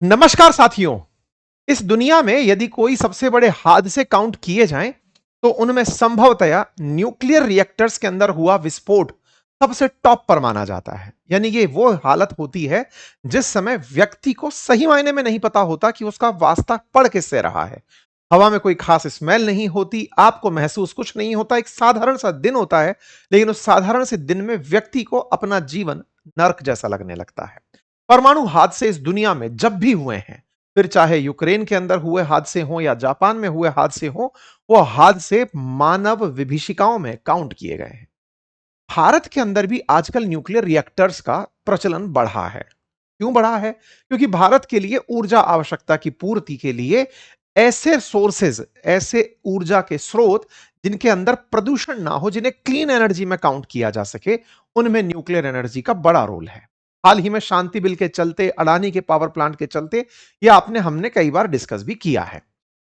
नमस्कार साथियों। इस दुनिया में यदि कोई सबसे बड़े हादसे काउंट किए जाएं तो उनमें संभवतया न्यूक्लियर रिएक्टर्स के अंदर हुआ विस्फोट सबसे टॉप पर माना जाता है। यानी ये वो हालत होती है जिस समय व्यक्ति को सही मायने में नहीं पता होता कि उसका वास्ता पड़ किससे रहा है। हवा में कोई खास स्मेल नहीं होती, आपको महसूस कुछ नहीं होता, एक साधारण सा दिन होता है, लेकिन उस साधारण से दिन में व्यक्ति को अपना जीवन नर्क जैसा लगने लगता है। परमाणु हादसे इस दुनिया में जब भी हुए हैं, फिर चाहे यूक्रेन के अंदर हुए हादसे हों या जापान में हुए हादसे हों, वो हादसे मानव विभीषिकाओं में काउंट किए गए हैं। भारत के अंदर भी आजकल न्यूक्लियर रिएक्टर्स का प्रचलन बढ़ा है। क्यों बढ़ा है? क्योंकि भारत के लिए ऊर्जा आवश्यकता की पूर्ति के लिए ऐसे सोर्सेज, ऐसे ऊर्जा के स्रोत जिनके अंदर प्रदूषण ना हो, जिन्हें क्लीन एनर्जी में काउंट किया जा सके, उनमें न्यूक्लियर एनर्जी का बड़ा रोल है। हाल ही में शांति बिल के चलते, अडानी के पावर प्लांट के चलते, यह आपने हमने कई बार डिस्कस भी किया है।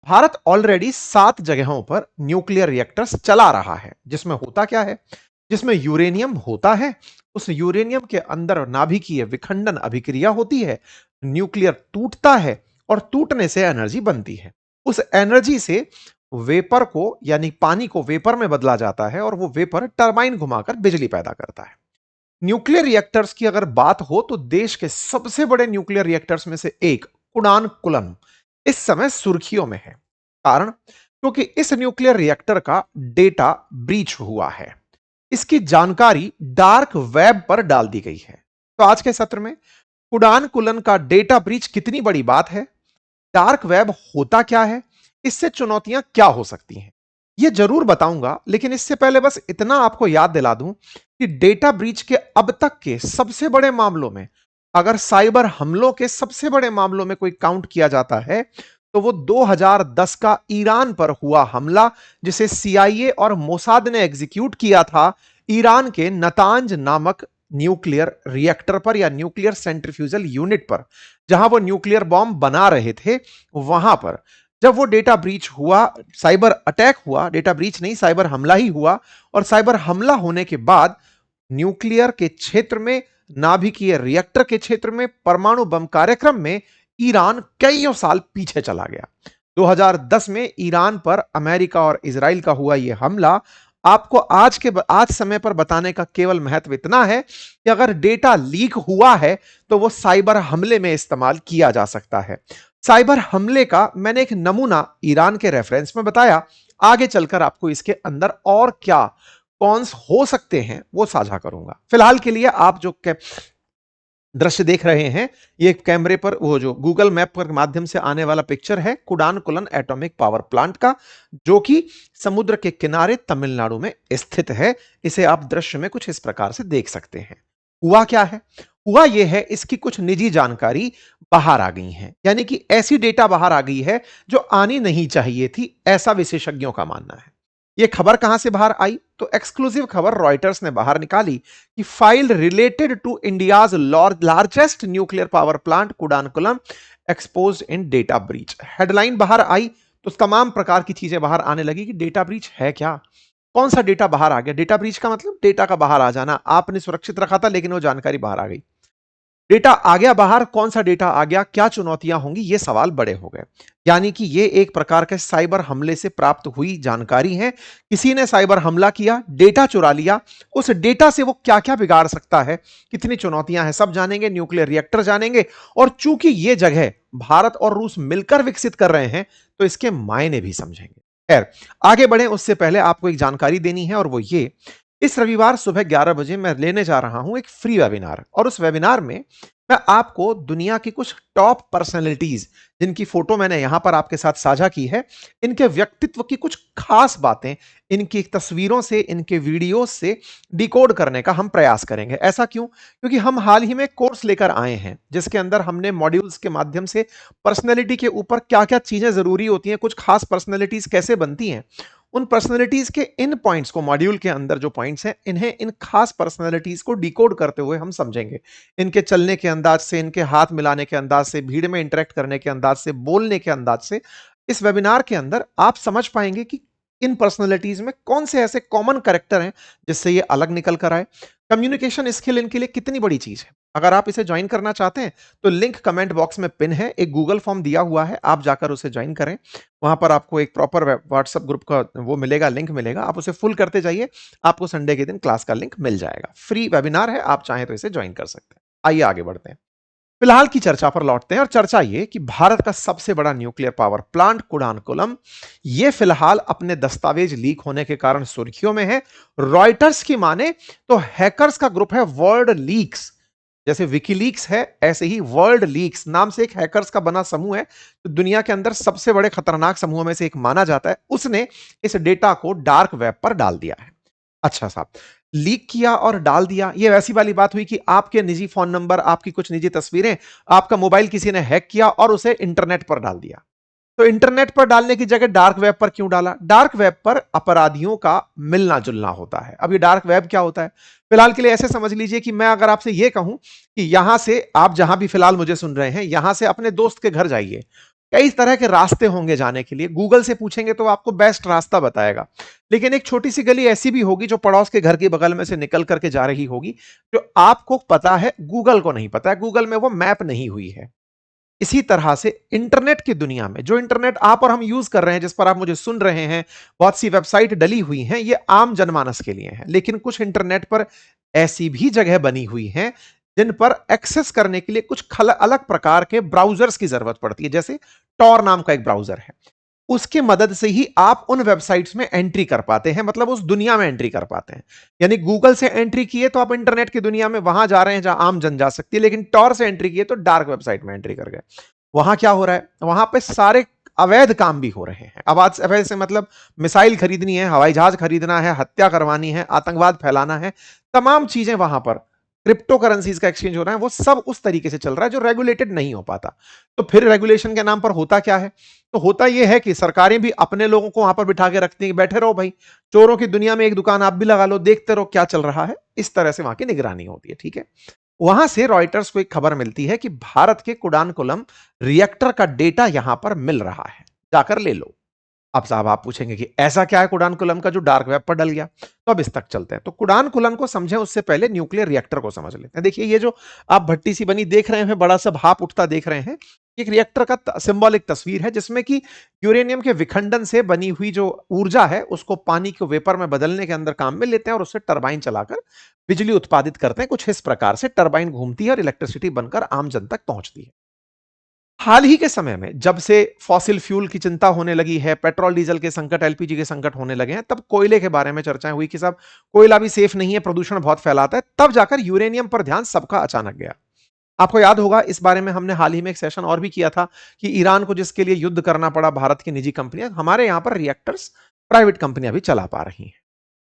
भारत ऑलरेडी 7 जगहों पर न्यूक्लियर रिएक्टर्स चला रहा है। जिसमें होता क्या है? जिसमें यूरेनियम होता है, उस यूरेनियम के अंदर नाभिकीय विखंडन अभिक्रिया होती है, न्यूक्लियर टूटता है और टूटने से एनर्जी बनती है। उस एनर्जी से वेपर को, यानी पानी को वेपर में बदला जाता है और वो वेपर टरबाइन घुमाकर बिजली पैदा करता है। न्यूक्लियर रिएक्टर्स की अगर बात हो तो देश के सबसे बड़े न्यूक्लियर रिएक्टर्स में से एक कुडानकुलम इस समय सुर्खियों में है। कारण, क्योंकि इस न्यूक्लियर रिएक्टर का डेटा ब्रीच हुआ है। इसकी जानकारी डार्क वेब पर डाल दी गई है। तो आज के सत्र में कुडानकुलन का डेटा ब्रीच कितनी बड़ी बात है, डार्क वेब होता क्या है, इससे चुनौतियां क्या हो सकती हैं, यह जरूर बताऊंगा। लेकिन इससे पहले बस इतना आपको याद दिला दूं कि डेटा ब्रीच के अब तक के सबसे बड़े मामलों में, अगर साइबर हमलों के सबसे बड़े मामलों में कोई काउंट किया जाता है तो वो 2010 का ईरान पर हुआ हमला, जिसे सीआईए और मोसाद ने एग्जीक्यूट किया था ईरान के नतांज नामक न्यूक्लियर रिएक्टर पर या न्यूक्लियर सेंट्रीफ्यूजल यूनिट पर, जहां वो न्यूक्लियर बॉम्ब बना रहे थे। वहां पर जब वो डेटा ब्रीच हुआ, साइबर अटैक हुआ, डेटा ब्रीच नहीं साइबर हमला ही हुआ, और साइबर हमला होने के बाद न्यूक्लियर के क्षेत्र में, नाभिकीय रिएक्टर के क्षेत्र में, परमाणु बम कार्यक्रम में ईरान कईयों साल पीछे चला गया। 2010 में ईरान पर अमेरिका और इजराइल का हुआ यह हमला आपको आज समय पर बताने का केवल महत्व इतना है कि अगर डेटा लीक हुआ है तो वो साइबर हमले में इस्तेमाल किया जा सकता है। साइबर हमले का मैंने एक नमूना ईरान के रेफरेंस में बताया। आगे चलकर आपको इसके अंदर और क्या कॉन्स हो सकते हैं वो साझा करूंगा। फिलहाल के लिए आप जो दृश्य देख रहे हैं, ये कैमरे पर, वो जो गूगल मैप पर माध्यम से आने वाला पिक्चर है कुडानकुलन एटॉमिक पावर प्लांट का, जो कि समुद्र के किनारे तमिलनाडु में स्थित है। इसे आप दृश्य में कुछ इस प्रकार से देख सकते हैं। हुआ क्या है? हुआ यह है, इसकी कुछ निजी जानकारी बाहर आ गई है, यानी कि ऐसी डेटा बाहर आ गई है जो आनी नहीं चाहिए थी, ऐसा विशेषज्ञों का मानना है। यह खबर कहां से बाहर आई? तो एक्सक्लूसिव खबर रॉयटर्स ने बाहर निकाली कि file related to India's largest nuclear power plant Kudankulam exposed in data breach. Headline बाहर आई तो तमाम प्रकार की चीजें बाहर आने लगी कि डेटा ब्रीच है क्या, कौन सा डेटा बाहर आ गया। डेटा ब्रीच का मतलब डेटा का बाहर आ जाना, आपने सुरक्षित रखा था लेकिन वो जानकारी बाहर आ गई। डेटा आ गया बाहर, कौन सा डेटा आ गया, क्या चुनौतियां होंगी, ये सवाल बड़े हो गए। यानी कि ये एक प्रकार के साइबर हमले से प्राप्त हुई जानकारी है। किसी ने साइबर हमला किया, डेटा चुरा लिया, उस डेटा से वो क्या क्या बिगाड़ सकता है, कितनी चुनौतियां हैं, सब जानेंगे। न्यूक्लियर रिएक्टर जानेंगे, और चूंकि ये जगह भारत और रूस मिलकर विकसित कर रहे हैं तो इसके मायने भी समझेंगे। खैर, आगे बढ़े उससे पहले आपको एक जानकारी देनी है, और वो ये, इस रविवार सुबह 11 बजे मैं लेने जा रहा हूं एक फ्री वेबिनार, और उस वेबिनार में मैं आपको दुनिया की कुछ टॉप पर्सनैलिटीज, जिनकी फोटो मैंने यहां पर आपके साथ साझा की है, इनके व्यक्तित्व की कुछ खास बातें इनकी तस्वीरों से, इनके वीडियोस से डिकोड करने का हम प्रयास करेंगे। ऐसा क्यों? क्योंकि हम हाल ही में कोर्स लेकर आए हैं जिसके अंदर हमने मॉड्यूल्स के माध्यम से पर्सनैलिटी के ऊपर क्या क्या चीजें जरूरी होती हैं, कुछ खास पर्सनैलिटीज कैसे बनती हैं, उन पर्सनैलिटीज के इन पॉइंट्स को, मॉड्यूल के अंदर जो पॉइंट्स हैं, इन्हें, इन खास पर्सनैलिटीज को डिकोड करते हुए हम समझेंगे। इनके चलने के अंदाज से, इनके हाथ मिलाने के अंदाज से, भीड़ में इंटरेक्ट करने के अंदाज से, बोलने के अंदाज से, इस वेबिनार के अंदर आप समझ पाएंगे कि इन पर्सनैलिटीज में कौन से ऐसे कॉमन कैरेक्टर हैं जिससे ये अलग निकल कर आए। कम्युनिकेशन स्किल इनके लिए कितनी बड़ी चीज है। अगर आप इसे ज्वाइन करना चाहते हैं तो लिंक कमेंट बॉक्स में पिन है, एक गूगल फॉर्म दिया हुआ है, आप जाकर उसे ज्वाइन करें। वहां पर आपको एक प्रॉपर व्हाट्सएप ग्रुप का वो मिलेगा, लिंक मिलेगा, आप उसे फुल करते जाइए, आपको संडे के दिन क्लास का लिंक मिल जाएगा। फ्री वेबिनार है, आप चाहें तो इसे ज्वाइन कर सकते हैं। आइए आगे बढ़ते हैं, फिलहाल की चर्चा पर लौटते हैं। और चर्चा ये कि भारत का सबसे बड़ा न्यूक्लियर पावर प्लांट कुडानकुलम, ये फिलहाल अपने दस्तावेज लीक होने के कारण सुर्खियों में है। रॉयटर्स की माने तो हैकर्स का ग्रुप है वर्ल्ड लीक्स, जैसे विकीलीक्स है ऐसे ही वर्ल्ड लीक्स नाम से एक हैकर्स का बना समूह है, तो दुनिया के अंदर सबसे बड़े खतरनाक समूहों में से एक माना जाता है। उसने इस डेटा को डार्क वेब पर डाल दिया है। अच्छा साहब, लीक किया और डाल दिया, ये वैसी वाली बात हुई कि आपके निजी फोन नंबर, आपकी कुछ निजी तस्वीरें, आपका मोबाइल किसी ने हैक किया और उसे इंटरनेट पर डाल दिया। तो इंटरनेट पर डालने की जगह डार्क वेब पर क्यों डाला? डार्क वेब पर अपराधियों का मिलना जुलना होता है। अब ये डार्क वेब क्या होता है? फिलहाल के लिए ऐसे समझ लीजिए कि मैं अगर आपसे यह कहूं कि यहां से आप जहां भी फिलहाल मुझे सुन रहे हैं, यहां से अपने दोस्त के घर जाइए, कई तरह के रास्ते होंगे जाने के लिए, गूगल से पूछेंगे तो आपको बेस्ट रास्ता बताएगा। लेकिन एक छोटी सी गली ऐसी भी होगी जो पड़ोस के घर के बगल में से निकल करके जा रही होगी, जो आपको पता है, गूगल को नहीं पता है, गूगल में वो मैप नहीं हुई है। इसी तरह से इंटरनेट की दुनिया में, जो इंटरनेट आप और हम यूज कर रहे हैं, जिस पर आप मुझे सुन रहे हैं, बहुत सी वेबसाइट डली हुई हैं, ये आम जनमानस के लिए है। लेकिन कुछ इंटरनेट पर ऐसी भी जगह बनी हुई हैं जिन पर एक्सेस करने के लिए कुछ अलग प्रकार के ब्राउजर्स की जरूरत पड़ती है। जैसे टॉर नाम का एक ब्राउजर है, उसकी मदद से ही आप उन वेबसाइट्स में एंट्री कर पाते हैं, मतलब उस दुनिया में एंट्री कर पाते हैं। यानी गूगल से एंट्री किए तो आप इंटरनेट की दुनिया में वहां जा रहे हैं जहां आम जन जा सकती है, लेकिन टॉर से एंट्री किए तो डार्क वेबसाइट में एंट्री कर गए। वहां क्या हो रहा है? वहां पे सारे अवैध काम भी हो रहे हैं। अवैध से मतलब मिसाइल खरीदनी है, हवाई जहाज खरीदना है, हत्या करवानी है, आतंकवाद फैलाना है, तमाम चीजें वहां पर, क्रिप्टो करेंसीज का एक्सचेंज हो रहा है, वो सब उस तरीके से चल रहा है जो रेगुलेटेड नहीं हो पाता। तो फिर रेगुलेशन के नाम पर होता क्या है? तो होता यह है कि सरकारें भी अपने लोगों को वहां पर बिठा के रखती हैं कि बैठे रहो भाई, चोरों की दुनिया में एक दुकान आप भी लगा लो, देखते रहो क्या चल रहा है। इस तरह से वहां की निगरानी होती है। ठीक है, वहां से रॉयटर्स को एक खबर मिलती है कि भारत के कुडानकुलम रिएक्टर का डेटा यहां पर मिल रहा है, जाकर ले लो। अब साहब आप पूछेंगे कि ऐसा क्या है कुडानकुलम का जो डार्क वेब पर डल गया? तो अब इस तक चलते हैं। तो कुडानकुलम को समझें उससे पहले न्यूक्लियर रिएक्टर को समझ लेते हैं। देखिए, ये जो आप भट्टी सी बनी देख रहे हैं, बड़ा सा भाप उठता देख रहे हैं, एक रिएक्टर का सिंबॉलिक तस्वीर है, जिसमें कि यूरेनियम के विखंडन से बनी हुई जो ऊर्जा है उसको पानी के वेपर में बदलने के अंदर काम में लेते हैं और उससे टरबाइन चलाकर बिजली उत्पादित करते हैं। कुछ इस प्रकार से टरबाइन घूमती है और इलेक्ट्रिसिटी बनकर आम जन तक पहुंचती है। हाल ही के समय में जब से फॉसिल फ्यूल की चिंता होने लगी है, पेट्रोल डीजल के संकट, एलपीजी के संकट होने लगे हैं, तब कोयले के बारे में चर्चाएं हुई कि साहब कोयला भी सेफ नहीं है, प्रदूषण बहुत फैलाता है। तब जाकर यूरेनियम पर ध्यान सबका अचानक गया। आपको याद होगा, इस बारे में हमने हाल ही में एक सेशन और भी किया था कि ईरान को जिसके लिए युद्ध करना पड़ा, भारत की निजी कंपनियां, हमारे यहां पर रिएक्टर्स प्राइवेट कंपनियां भी चला पा रही हैं।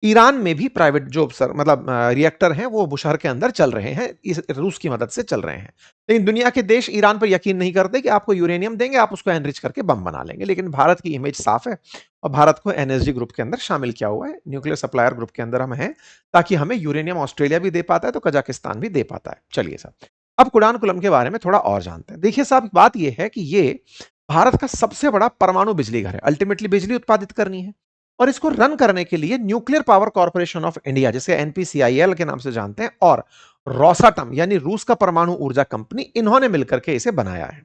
ईरान में भी प्राइवेट जो मतलब रिएक्टर हैं वो बुशहर के अंदर चल रहे हैं, इस रूस की मदद से चल रहे हैं। लेकिन दुनिया के देश ईरान पर यकीन नहीं करते कि आपको यूरेनियम देंगे, आप उसको एनरिच करके बम बना लेंगे। लेकिन भारत की इमेज साफ है और भारत को एनएसजी ग्रुप के अंदर शामिल किया हुआ है, न्यूक्लियर सप्लायर ग्रुप के अंदर हम हैं, ताकि हमें यूरेनियम ऑस्ट्रेलिया भी दे पाता है तो कजाकिस्तान भी दे पाता है। चलिए साहब, अब कुडानकुलम के बारे में थोड़ा और जानते हैं। देखिए साहब, बात यह है कि ये भारत का सबसे बड़ा परमाणु बिजली घर है। अल्टीमेटली बिजली उत्पादित करनी है और इसको रन करने के लिए nuclear power corporation of India, जिसे एनपीसीआईएल के नाम से जानते हैं, और रोसाटम यानी रूस का परमाणु ऊर्जा कंपनी, इन्होंने मिलकर के इसे बनाया है।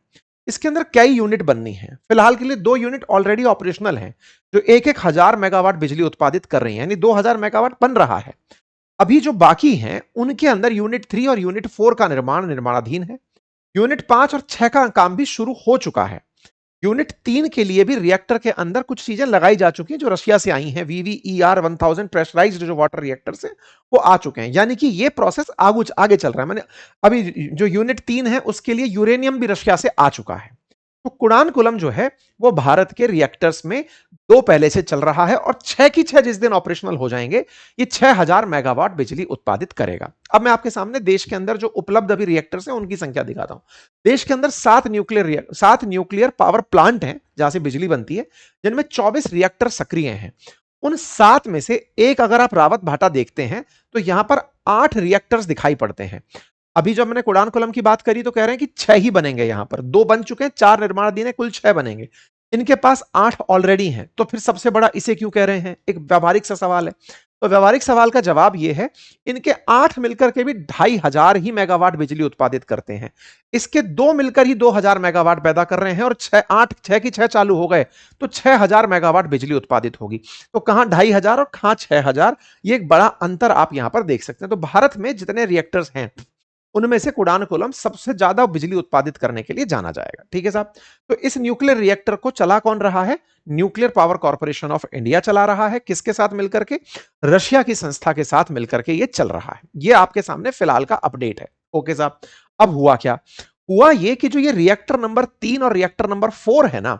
इसके अंदर कई यूनिट बननी है। फिलहाल के लिए 2 यूनिट ऑलरेडी ऑपरेशनल हैं, जो 1-1 हजार मेगावाट बिजली उत्पादित कर रही हैं, यानी 2000 मेगावाट बन रहा है। अभी जो बाकी हैं उनके अंदर यूनिट 3 और यूनिट 4 का निर्माणाधीन है। यूनिट 5 और 6 का काम भी शुरू हो चुका है। यूनिट 3 के लिए भी रिएक्टर के अंदर कुछ चीजें लगाई जा चुकी हैं जो रशिया से आई हैं। VVER 1000 प्रेशराइज्ड जो वाटर रिएक्टर्स हैं वो आ चुके हैं, यानी कि ये प्रोसेस आगे चल रहा है। मैंने अभी जो यूनिट 3 है उसके लिए यूरेनियम भी रशिया से आ चुका है। तो कुडानकुलम जो है वो भारत के रिएक्टर्स में 2 पहले से चल रहा है और 6 की 6 जिस दिन ऑपरेशनल हो जाएंगे, ये 6000 मेगावाट बिजली उत्पादित करेगा। अब मैं आपके सामने देश के अंदर जो उपलब्ध अभी रिएक्टर्स हैं उनकी संख्या दिखाता हूं। देश के अंदर 7 न्यूक्लियर पावर प्लांट हैं जहां से बिजली बनती है, जिनमें 24 रिएक्टर सक्रिय हैं। उन 7 में से एक अगर आप रावत भाटा देखते हैं तो यहां पर 8 रिएक्टर्स दिखाई पड़ते हैं। अभी जब मैंने कुडानकुलम की बात करी तो कह रहे हैं कि 6 ही बनेंगे, यहां पर 2 बन चुके हैं, 4 निर्माणाधीन है, कुल 6 बनेंगे। इनके पास 8 ऑलरेडी हैं, तो फिर सबसे बड़ा इसे क्यों कह रहे हैं? एक व्यावहारिक सा सवाल है। तो व्यवहारिक सवाल का जवाब यह है, इनके 8 मिलकर के भी 2500 ही मेगावाट बिजली उत्पादित करते हैं। इसके 2 मिलकर ही 2000 मेगावाट पैदा कर रहे हैं, और 6 की 6 चालू हो गए तो 6000 मेगावाट बिजली उत्पादित होगी। तो कहां 2500 और कहां 6000, ये एक बड़ा अंतर आप यहां पर देख सकते हैं। तो भारत में जितने रिएक्टर्स हैं उनमें से कुडानकुलम सबसे ज्यादा बिजली उत्पादित करने के लिए जाना जाएगा। ठीक है साहब। तो इस न्यूक्लियर रिएक्टर को चला कौन रहा है? Nuclear power corporation of India चला रहा है। किसके साथ मिलकर के? रशिया की संस्था के साथ मिलकर के ये चल रहा है। ये आपके सामने फिलहाल का अपडेट है। ओके साहब। अब हुआ क्या? हुआ ये कि जो ये रिएक्टर नंबर 3 और रिएक्टर नंबर 4 है ना,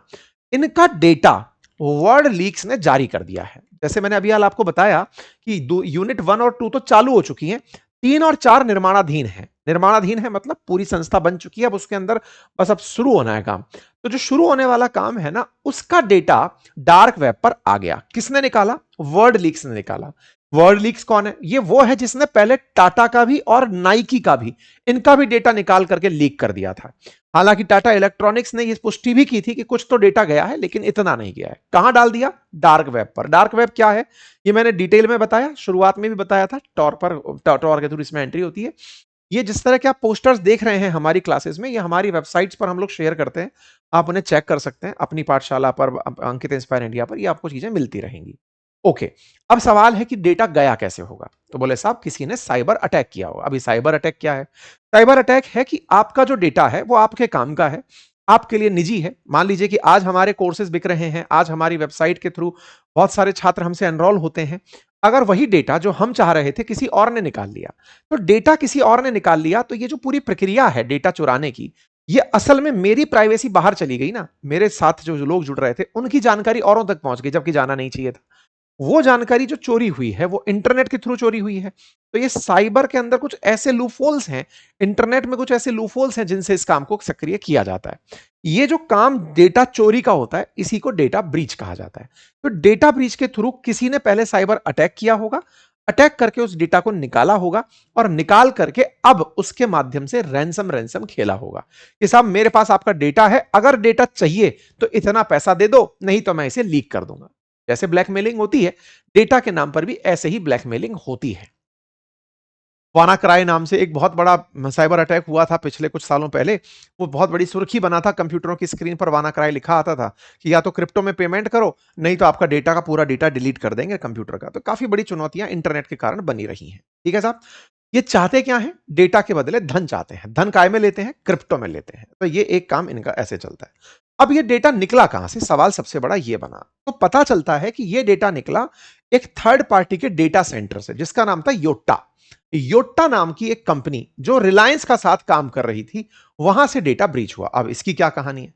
इनका डेटा वर्ल्ड लीक्स ने जारी कर दिया है। जैसे मैंने अभी हाल आपको बताया कि यूनिट 1 और 2 तो चालू हो चुकी हैं, 3 और 4 निर्माणाधीन है। निर्माणाधीन है मतलब पूरी संस्था बन चुकी है, अब उसके अंदर बस अब शुरू होना है काम। तो जो शुरू होने वाला काम है ना, उसका डेटा डार्क वेब पर आ गया। किसने निकाला? वर्ल्ड लीक्स ने निकाला। वर्ल्ड लीक्स कौन है? ये वो है जिसने पहले टाटा का भी और नाइकी का भी, इनका भी डेटा निकाल करके लीक कर दिया था। हालांकि टाटा इलेक्ट्रॉनिक्स ने ये पुष्टि भी की थी कि कुछ तो डेटा गया है, लेकिन इतना नहीं गया है। कहां डाल दिया? डार्क वेब पर। डार्क वेब क्या है ये मैंने डिटेल में बताया, शुरुआत में भी बताया था। टॉर के थ्रू इसमें एंट्री होती है। ये जिस तरह के आप पोस्टर्स देख रहे हैं हमारी क्लासेस में, ये हमारी वेबसाइट्स पर हम लोग शेयर करते हैं। आप उन्हें चेक कर सकते हैं अपनी पाठशाला पर, अंकित इंस्पायर इंडिया पर, ये आपको चीजें मिलती रहेंगी। ओके। अब सवाल है कि डेटा गया कैसे होगा? तो बोले साहब किसी ने साइबर अटैक किया होगा। अभी साइबर अटैक क्या है? साइबर अटैक है कि आपका जो डेटा है वो आपके काम का है, आपके लिए निजी है। मान लीजिए कि आज हमारे कोर्सेज बिक रहे हैं, आज हमारी वेबसाइट के थ्रू बहुत सारे छात्र हमसे एनरोल होते हैं। अगर वही डेटा जो हम चाह रहे थे किसी और ने निकाल लिया, तो डेटा किसी और ने निकाल लिया, तो ये जो पूरी प्रक्रिया है डेटा चुराने की, ये असल में मेरी प्राइवेसी बाहर चली गई ना। मेरे साथ जो लोग जुड़ रहे थे उनकी जानकारी औरों तक पहुंच गई, जबकि जाना नहीं चाहिए था। वो जानकारी जो चोरी हुई है वो इंटरनेट के थ्रू चोरी हुई है। तो ये साइबर के अंदर कुछ ऐसे लूपहोल्स हैं, इंटरनेट में कुछ ऐसे लूपहोल्स हैं जिनसे इस काम को सक्रिय किया जाता है। ये जो काम डेटा चोरी का होता है इसी को डेटा ब्रीच कहा जाता है। तो डेटा ब्रीच के थ्रू किसी ने पहले साइबर अटैक किया होगा, अटैक करके उस डेटा को निकाला होगा, और निकाल करके अब उसके माध्यम से रैंसम खेला होगा कि साहब मेरे पास आपका डेटा है, अगर डेटा चाहिए तो इतना पैसा दे दो, नहीं तो मैं इसे लीक कर दूंगा। जैसे ब्लैकमेलिंग होती है, डेटा के नाम पर भी ऐसे ही ब्लैकमेलिंग होती है। वानाक्राई नाम से एक बहुत बड़ा साइबर अटैक हुआ था पिछले कुछ सालों पहले। वो बहुत बड़ी सुर्खी बना था, कंप्यूटरों की स्क्रीन पर वानाक्राई लिखा आता था कि या तो क्रिप्टो में पेमेंट करो, नहीं तो आपका डेटा का पूरा डेटा डिलीट कर देंगे कंप्यूटर का। तो काफी बड़ी चुनौतियां इंटरनेट के कारण बनी रही हैं। ठीक है साहब। ये चाहते क्या है? डेटा के बदले धन चाहते हैं। धन काय में लेते हैं? क्रिप्टो में लेते हैं। तो ये एक काम इनका ऐसे चलता है। अब ये डेटा निकला कहां से? सवाल सबसे बड़ा ये बना। तो पता चलता है कि ये डेटा निकला एक थर्ड पार्टी के डेटा सेंटर से, जिसका नाम था योट्टा। योट्टा नाम की एक कंपनी जो रिलायंस का साथ काम कर रही थी, वहां से डेटा ब्रीच हुआ। अब इसकी क्या कहानी है?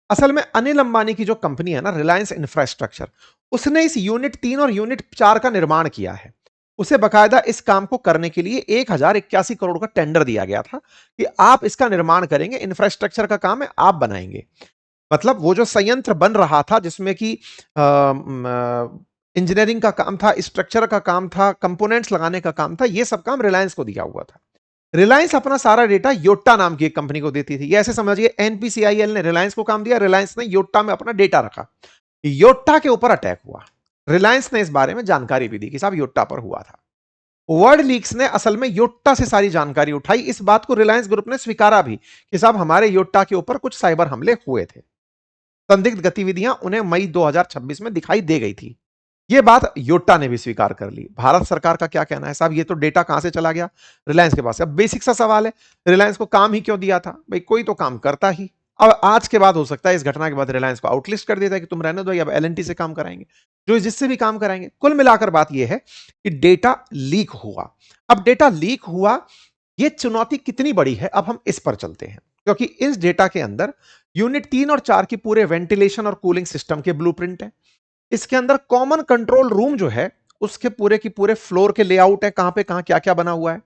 असल में अनिल अंबानी की जो कंपनी है ना, रिलायंस इंफ्रास्ट्रक्चर, उसने इस यूनिट 3 और यूनिट 4 का निर्माण किया है। उसे बकायदा इस काम को करने के लिए 1081 करोड़ का टेंडर दिया गया था कि आप इसका निर्माण करेंगे, इंफ्रास्ट्रक्चर का काम है, आप बनाएंगे। मतलब वो जो संयंत्र बन रहा था जिसमें कि इंजीनियरिंग का काम था, स्ट्रक्चर का काम था, कंपोनेंट्स लगाने का काम था, ये सब काम रिलायंस को दिया हुआ था। रिलायंस अपना सारा डेटा योट्टा नाम की एक कंपनी को देती थी। ये ऐसे समझिए एनपीसीआईएल ने रिलायंस को काम दिया, रिलायंस ने योट्टा में अपना डेटा रखा। योट्टा के ऊपर अटैक हुआ। रिलायंस ने इस बारे में जानकारी भी दी कि साहब योट्टा पर हुआ था। वर्ल्ड लीक्स ने असल में योट्टा से सारी जानकारी उठाई। इस बात को रिलायंस ग्रुप ने स्वीकारा भी कि साहब हमारे योट्टा के ऊपर कुछ साइबर हमले हुए थे। संदिग्ध गतिविधियां उन्हें मई 2026 में दिखाई दे गई थी। यह बात योट्टा ने भी स्वीकार कर ली। भारत सरकार का क्या कहना है? साहब ये तो डेटा कहां से चला गया? रिलायंस के पास। अब बेसिक सा सवाल है, रिलायंस को काम ही क्यों दिया था? भाई कोई तो काम करता ही। अब आज के बाद हो सकता है इस घटना के बाद रिलायंस को आउटलिस्ट कर देता है कि तुम रहने दो, अब एलएनटी से काम कराएंगे, जो जिससे भी काम कराएंगे। कुल मिलाकर बात यह है कि डेटा लीक हुआ। अब डेटा लीक हुआ, यह चुनौती कितनी बड़ी है अब हम इस पर चलते हैं, क्योंकि इस डेटा के अंदर यूनिट 3 और 4 की पूरे वेंटिलेशन और कूलिंग सिस्टम के ब्लूप्रिंट है। इसके अंदर कॉमन कंट्रोल रूम जो है उसके पूरे की पूरे फ्लोर के लेआउट है, कहां पे कहां क्या क्या बना हुआ है,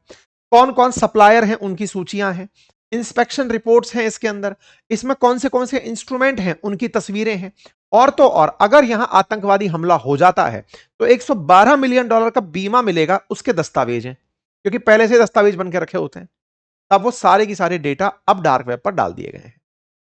कौन कौन सप्लायर हैं उनकी सूचियां हैं, इंस्पेक्शन रिपोर्ट्स हैं इसके अंदर, इसमें कौन से इंस्ट्रूमेंट हैं उनकी तस्वीरें हैं। और तो और अगर यहां आतंकवादी हमला हो जाता है तो $112 मिलियन का बीमा मिलेगा, उसके दस्तावेज हैं, क्योंकि पहले से दस्तावेज बन के रखे होते हैं। अब वो सारे की सारे डेटा अब डार्क वेब पर डाल दिए गए हैं।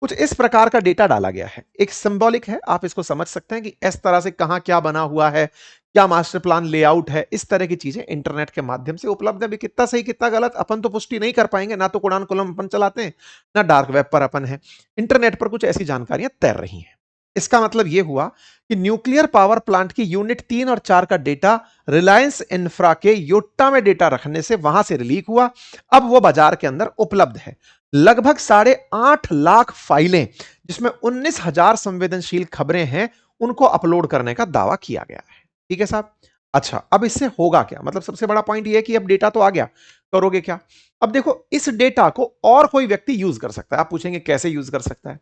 कुछ इस प्रकार का डेटा डाला गया है। एक सिंबॉलिक है, आप इसको समझ सकते हैं कि इस तरह से कहां क्या बना हुआ है, क्या मास्टर प्लान लेआउट है, इस तरह की चीजें इंटरनेट के माध्यम से उपलब्ध है। अभी कितना सही कितना गलत अपन तो पुष्टि नहीं कर पाएंगे, ना तो कुरान अपन चलाते हैं, ना डार्क वेब पर अपन है। इंटरनेट पर कुछ ऐसी जानकारियां तैर रही हैं। इसका मतलब यह हुआ कि न्यूक्लियर पावर प्लांट की यूनिट 3 और 4 का डेटा रिलायंस इंफ्रा के योट्टा में डेटा रखने से वहां से रिलीक हुआ। अब वो बाजार के अंदर उपलब्ध है। लगभग 8.5 लाख फाइलें, जिसमें 19,000 संवेदनशील खबरें हैं, उनको अपलोड करने का दावा किया गया है। ठीक है साहब। अच्छा, अब इससे होगा क्या? मतलब सबसे बड़ा पॉइंट यह है कि अब डेटा तो आ गया, करोगे क्या? अब देखो, इस डेटा को और कोई व्यक्ति यूज कर सकता है। आप पूछेंगे कैसे यूज कर सकता है?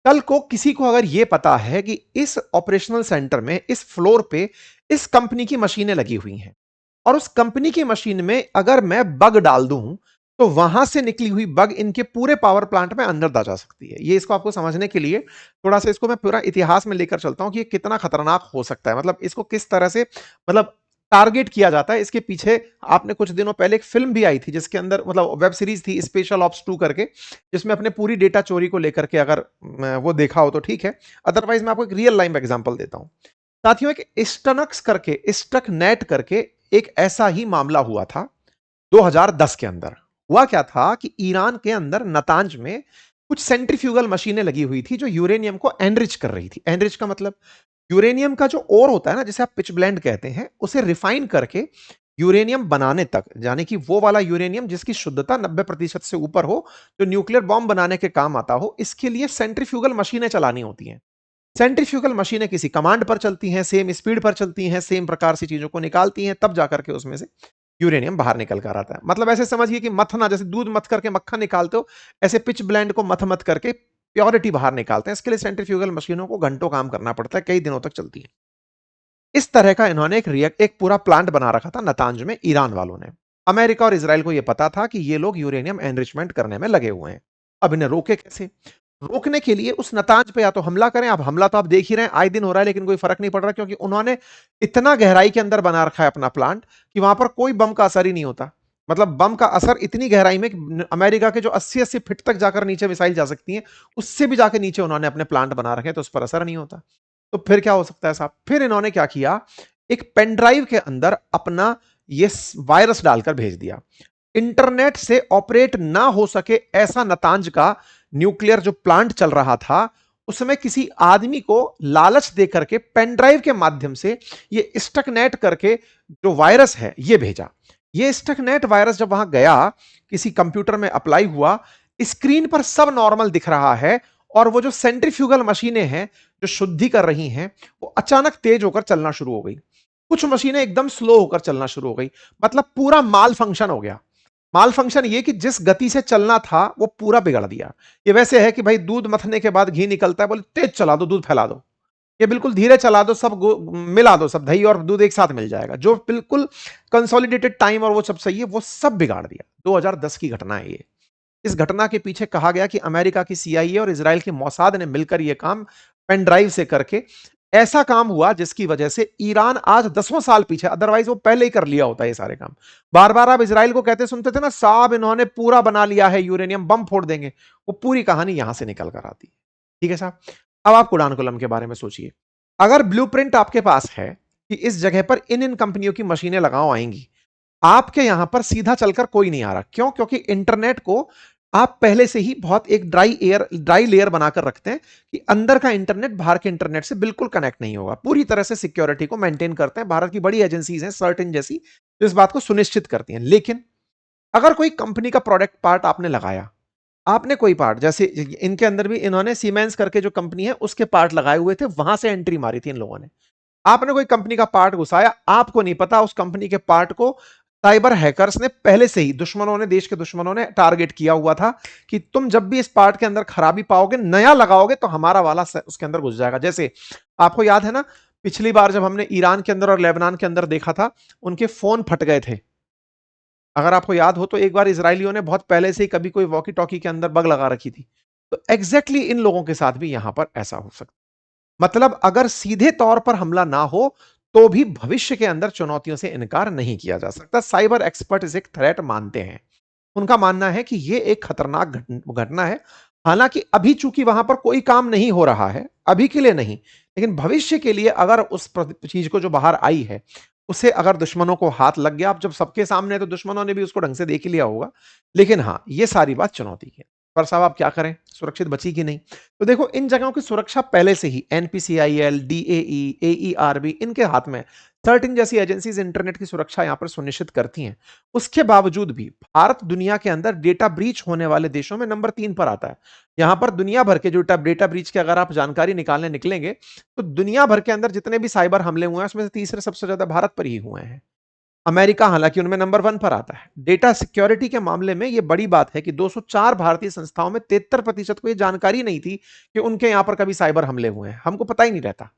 कल को किसी को अगर यह पता है कि इस ऑपरेशनल सेंटर में, इस फ्लोर पे इस कंपनी की मशीनें लगी हुई हैं, और उस कंपनी की मशीन में अगर मैं बग डाल दूं, तो वहां से निकली हुई बग इनके पूरे पावर प्लांट में अंदर जा सकती है। ये इसको आपको समझने के लिए थोड़ा सा इसको मैं पूरा इतिहास में लेकर चलता हूं कि ये कितना खतरनाक हो सकता है। मतलब इसको किस तरह से मतलब टारगेट किया जाता है। इसके पीछे आपने कुछ दिनों पहले एक फिल्म भी आई थी, जिसके अंदर मतलब वेब सीरीज थी स्पेशल ऑप्स 2 करके, जिसमें अपने पूरी डेटा चोरी को लेकर के अगर वो देखा हो तो ठीक है, अदरवाइज मैं आपको एक रियल लाइफ एग्जांपल देता हूं। साथियों, एक स्टनक्स करके, स्टक नेट करके एक ऐसा ही मामला हुआ था 2010 के अंदर। हुआ क्या था कि ईरान के अंदर नतांज में कुछ सेंट्रीफ्यूगल मशीनें लगी हुई थी जो यूरेनियम को एनरिच कर रही थी। एनरिच का मतलब यूरेनियम का जो ओर होता है ना, जिसे आप पिच ब्लेंड कहते हैं, उसे रिफाइन करके यूरेनियम बनाने तक, यानी कि वो वाला यूरेनियम जिसकी शुद्धता 90% से ऊपर हो, जो न्यूक्लियर बॉम्ब बनाने के काम आता हो, इसके लिए सेंट्रीफ्यूगल मशीनें चलानी होती हैं। सेंट्रीफ्यूगल मशीनें किसी कमांड पर चलती हैं, सेम स्पीड पर चलती हैं, सेम प्रकार से चीजों को निकालती हैं, तब जाकर के उसमें से यूरेनियम बाहर निकल कर आता है। मतलब ऐसे समझिए कि मथना, जैसे दूध मथ करके मक्खन निकालते हो, ऐसे पिच ब्लेंड को मथ मथ करके प्योरिटी बाहर निकालते हैं। इसके लिए सेंट्रीफ्यूगल मशीनों को घंटों काम करना पड़ता है, कई दिनों तक चलती है। इस तरह का इन्होंने एक पूरा प्लांट बना रखा था नतांज में, ईरान वालों ने। अमेरिका और इसराइल को यह पता था कि ये लोग यूरेनियम एनरिचमेंट करने में लगे हुए हैं। अब इन्हें रोके कैसे? रोकने के लिए उस नताज पे या तो हमला करें। अब हमला तो आप देख ही रहे हैं, आए दिन हो रहा है, लेकिन कोई फर्क नहीं पड़ रहा, क्योंकि उन्होंने इतना गहराई के अंदर बना रखा है अपना प्लांट कि वहां पर कोई बम का असर ही नहीं होता। मतलब बम का असर इतनी गहराई में कि अमेरिका के जो 80-80 फीट तक जाकर नीचे मिसाइल जा सकती हैं, उससे भी जाकर नीचे उन्होंने अपने प्लांट बना रखे हैं, तो उस पर असर नहीं होता। तो फिर क्या हो सकता है साहब? फिर इन्होंने क्या किया, एक पेन ड्राइव के अंदर अपना ये वायरस डालकर भेज दिया। इंटरनेट से ऑपरेट ना हो सके ऐसा नतांज का न्यूक्लियर जो प्लांट चल रहा था, उसमें किसी आदमी को लालच दे करके पेन ड्राइव के माध्यम से ये स्टकनेट करके जो वायरस है ये भेजा। ये स्टकनेट वायरस जब वहां गया, किसी कंप्यूटर में अप्लाई हुआ, स्क्रीन पर सब नॉर्मल दिख रहा है, और वो जो सेंट्रीफ्यूगल मशीनें हैं जो शुद्धि कर रही हैं, वो अचानक तेज होकर चलना शुरू हो गई। कुछ मशीनें एकदम स्लो होकर चलना शुरू हो गई। मतलब पूरा माल फंक्शन हो गया। माल फंक्शन ये कि जिस गति से चलना था वो पूरा बिगड़ दिया। ये वैसे है कि भाई दूध मथने के बाद घी निकलता है, बोले तेज चला दो, दूध फैला दो। ये बिल्कुल धीरे चला दो, सब मिला दो, सब दही और दूध एक साथ मिल जाएगा। जो बिल्कुल कंसोलिडेटेड टाइम और वो सब सही है, वो सब बिगाड़ दिया। 2010 की घटना है ये। इस घटना के पीछे कहा गया कि अमेरिका की सीआईए और इजराइल की मोसाद ने मिलकर यह काम पेन ड्राइव से करके ऐसा काम हुआ जिसकी वजह से ईरान आज 10वां साल पीछे, अदरवाइज वो पहले ही कर लिया होता है ये सारे काम। बार बार आप इजराइल को कहते सुनते थे ना, साहब इन्होंने पूरा बना लिया है यूरेनियम, बम फोड़ देंगे। वो पूरी कहानी यहां से निकल कर आती है। ठीक है साहब। अब आप कुरानकुलम के बारे में सोचिए। अगर ब्लूप्रिंट आपके पास है कि इस जगह पर इन इन कंपनियों की मशीनें लगाओ आएंगी, आपके यहां पर सीधा चलकर कोई नहीं आ रहा। क्यों? क्योंकि इंटरनेट को आप पहले से ही बहुत एक ड्राई लेयर बनाकर रखते हैं कि अंदर का इंटरनेट बाहर के इंटरनेट से बिल्कुल कनेक्ट नहीं होगा। पूरी तरह से सिक्योरिटी को मेंटेन करते हैं। भारत की बड़ी एजेंसीज हैं, सर्टेन जैसी, जो इस बात को सुनिश्चित करती हैं। लेकिन अगर कोई कंपनी का प्रोडक्ट पार्ट आपने लगाया, आपने कोई पार्ट, जैसे इनके अंदर भी इन्होंने सीमेंस करके जो कंपनी है उसके पार्ट लगाए हुए थे, वहां से एंट्री मारी थी इन लोगों ने। आपने कोई कंपनी का पार्ट घुसाया, आपको नहीं पता उस कंपनी के पार्ट को साइबर हैकर्स ने पहले से ही, दुश्मनों ने, देश के दुश्मनों ने टारगेट किया हुआ था कि तुम जब भी इस पार्ट के अंदर खराबी पाओगे, नया लगाओगे, तो हमारा वाला उसके अंदर घुस जाएगा। जैसे आपको याद है ना, पिछली बार जब हमने ईरान के अंदर और लेबनान के अंदर देखा था, उनके फोन फट गए थे। अगर आपको याद हो तो एक बार इजरायलियों ने बहुत पहले से ही कभी कोई वॉकी टॉकी के अंदर बग लगा रखी थी। तो एग्जैक्टली इन लोगों के साथ भी यहां पर ऐसा हो सकता है। मतलब अगर सीधे तौर पर हमला ना हो तो भी भविष्य के अंदर चुनौतियों से इनकार नहीं किया जा सकता। साइबर एक्सपर्ट इसे एक थ्रेट मानते हैं। उनका मानना है कि यह एक खतरनाक घटना है। हालांकि अभी चूंकि वहां पर कोई काम नहीं हो रहा है, अभी के लिए नहीं, लेकिन भविष्य के लिए अगर उस चीज को जो बाहर आई है उसे अगर दुश्मनों को हाथ लग गया, अब जब सबके सामने है तो दुश्मनों ने भी उसको ढंग से देख ही लिया होगा। लेकिन हाँ, ये सारी बात चुनौती की है। पर साहब आप क्या करें, सुरक्षित बची कि नहीं? तो देखो, इन जगहों की सुरक्षा पहले से ही एनपीसीआईएल, डीएई, एईआरबी इनके हाथ में। सर्टिन जैसी एजेंसीज इंटरनेट की सुरक्षा यहां पर सुनिश्चित करती हैं। उसके बावजूद भी भारत दुनिया के अंदर डेटा ब्रीच होने वाले देशों में नंबर 3 पर आता है। यहां पर दुनिया भर के जो डेटा ब्रीच की अगर आप जानकारी निकालने निकलेंगे, तो दुनिया भर के अंदर जितने भी साइबर हमले हुए हैं उसमें से तीसरे सबसे ज्यादा भारत पर ही हुए हैं। अमेरिका हालांकि उनमें नंबर 1 पर आता है। डेटा सिक्योरिटी के मामले में यह बड़ी बात है कि 204 भारतीय संस्थाओं में 73% को यह जानकारी नहीं थी कि उनके यहां पर कभी साइबर हमले हुए हैं। हमको पता ही नहीं रहता।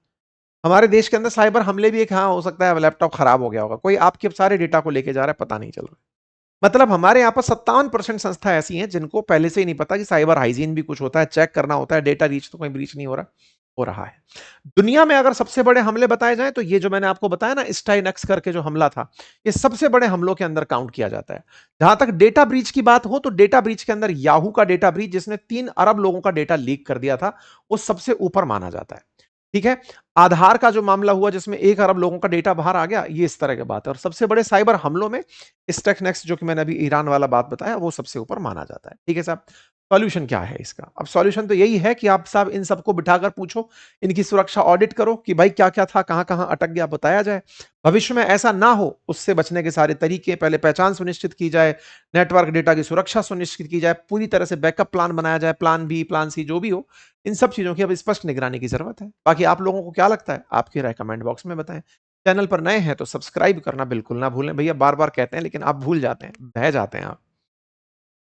हमारे देश के अंदर साइबर हमले भी एक, हाँ हो सकता है लैपटॉप खराब हो गया होगा, कोई आपके सारे डेटा को लेके जा रहा है, पता नहीं चल रहा। मतलब हमारे यहाँ पर 57% संस्था ऐसी हैं जिनको पहले से ही नहीं पता कि साइबर हाइजीन भी कुछ होता है, चेक करना होता है, डेटा रीच तो कोई ब्रीच नहीं हो रहा है। दुनिया में अगर सबसे बड़े हमले बताए जाएं तो ये जो मैंने आपको बताया ना, स्टाइनक्स करके जो हमला था, ये सबसे बड़े हमलों के अंदर काउंट किया जाता है। जहां तक डेटा ब्रीच की बात हो, तो डेटा ब्रीच के अंदर याहू का डेटा ब्रीच, जिसने 3 अरब लोगों का डेटा लीक कर दिया था, वो सबसे ऊपर माना जाता है। ठीक है। आधार का जो मामला हुआ जिसमें 1 अरब लोगों का डेटा बाहर आ गया, ये इस तरह की बात है। और सबसे बड़े साइबर हमलों में स्टेकनेक्स, जो कि मैंने अभी ईरान वाला बात बताया, वो सबसे ऊपर माना जाता है। ठीक है साहब। सॉल्यूशन क्या है इसका? अब सॉल्यूशन तो यही है कि आप साहब इन सबको बिठाकर पूछो, इनकी सुरक्षा ऑडिट करो कि भाई क्या क्या था, कहां कहां अटक गया, बताया जाए। भविष्य में ऐसा ना हो, उससे बचने के सारे तरीके, पहले पहचान सुनिश्चित की जाए, नेटवर्क डेटा की सुरक्षा सुनिश्चित की जाए, पूरी तरह से बैकअप प्लान बनाया जाए, प्लान बी, प्लान सी, जो भी हो। इन सब चीजों की अब स्पष्ट निगरानी की जरूरत है। बाकी आप लोगों को क्या लगता है? आपकी राय कमेंट बॉक्स में बताएं। चैनल पर नए हैं तो सब्सक्राइब करना बिल्कुल ना भूलें। भैया बार बार कहते हैं लेकिन आप भूल जाते हैं, बह जाते हैं आप।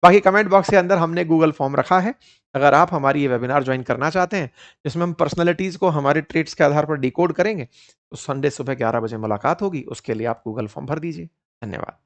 बाकी कमेंट बॉक्स के अंदर हमने गूगल फॉर्म रखा है। अगर आप हमारी ये वेबिनार ज्वाइन करना चाहते हैं, जिसमें हम पर्सनैलिटीज को हमारे ट्रेड्स के आधार पर डिकोड करेंगे, तो संडे सुबह 11 बजे मुलाकात होगी। उसके लिए आप गूगल फॉर्म भर दीजिए। धन्यवाद।